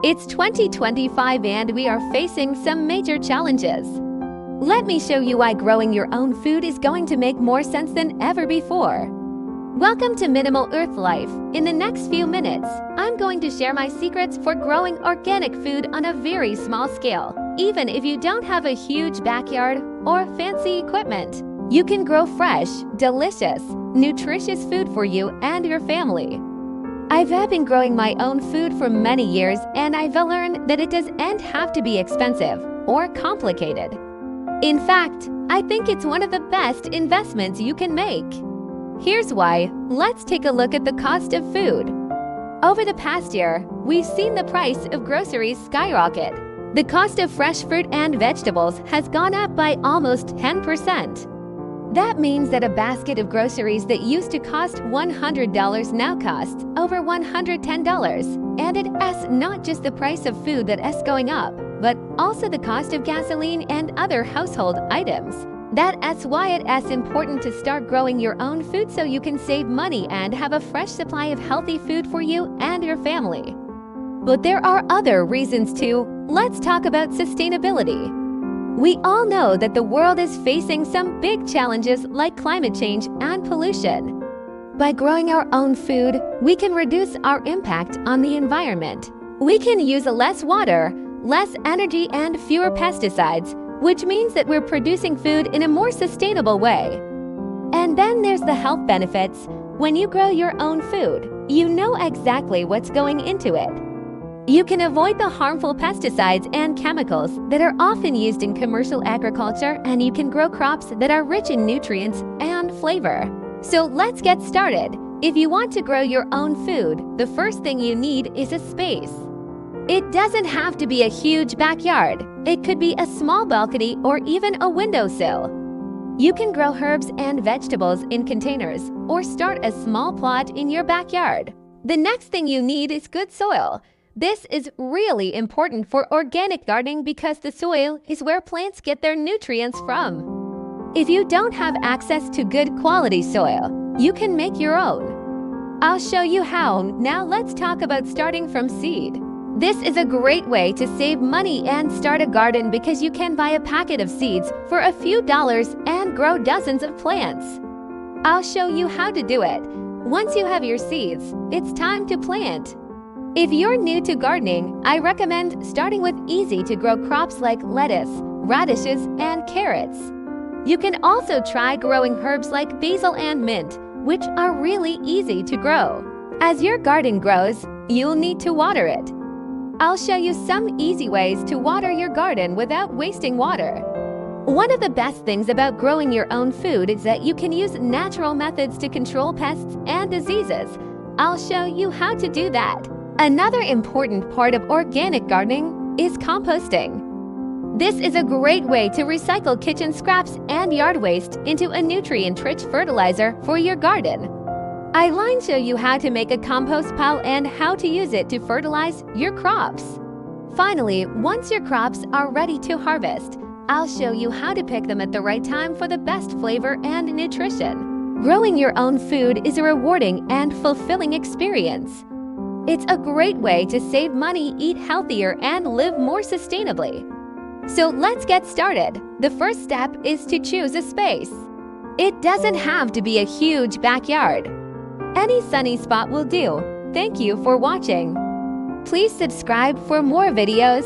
It's 2025 and we are facing some major challenges. Let me show you why growing your own food is going to make more sense than ever before. Welcome to Minimal Earth Life. In the next few minutes, I'm going to share my secrets for growing organic food on a very small scale. Even if you don't have a huge backyard or fancy equipment, you can grow fresh, delicious, nutritious food for you and your family. I've been growing my own food for many years, and I've learned that it doesn't have to be expensive or complicated. In fact, I think it's one of the best investments you can make. Here's why. Let's take a look at the cost of food. Over the past year, we've seen the price of groceries skyrocket. The cost of fresh fruit and vegetables has gone up by almost 10%. That means that a basket of groceries that used to cost $100 now costs over $110. And it's not just the price of food that is going up, but also the cost of gasoline and other household items. That's why it's important to start growing your own food so you can save money and have a fresh supply of healthy food for you and your family. But there are other reasons too. Let's talk about sustainability. We all know that the world is facing some big challenges like climate change and pollution. By growing our own food, we can reduce our impact on the environment. We can use less water, less energy, and fewer pesticides, which means that we're producing food in a more sustainable way. And then there's the health benefits. When you grow your own food, you know exactly what's going into it. You can avoid the harmful pesticides and chemicals that are often used in commercial agriculture, and you can grow crops that are rich in nutrients and flavor. So let's get started. If you want to grow your own food, the first thing you need is a space. It doesn't have to be a huge backyard. It could be a small balcony or even a windowsill. You can grow herbs and vegetables in containers or start a small plot in your backyard. The next thing you need is good soil. This is really important for organic gardening because the soil is where plants get their nutrients from. If you don't have access to good quality soil, you can make your own. I'll show you how. Now let's talk about starting from seed. This is a great way to save money and start a garden because you can buy a packet of seeds for a few dollars and grow dozens of plants. I'll show you how to do it. Once you have your seeds, it's time to plant. If you're new to gardening, I recommend starting with easy-to-grow crops like lettuce, radishes, and carrots. You can also try growing herbs like basil and mint, which are really easy to grow. As your garden grows, you'll need to water it. I'll show you some easy ways to water your garden without wasting water. One of the best things about growing your own food is that you can use natural methods to control pests and diseases. I'll show you how to do that. Another important part of organic gardening is composting. This is a great way to recycle kitchen scraps and yard waste into a nutrient-rich fertilizer for your garden. I'll show you how to make a compost pile and how to use it to fertilize your crops. Finally, once your crops are ready to harvest, I'll show you how to pick them at the right time for the best flavor and nutrition. Growing your own food is a rewarding and fulfilling experience. It's a great way to save money, eat healthier, and live more sustainably. So let's get started. The first step is to choose a space. It doesn't have to be a huge backyard. Any sunny spot will do. Thank you for watching. Please subscribe for more videos.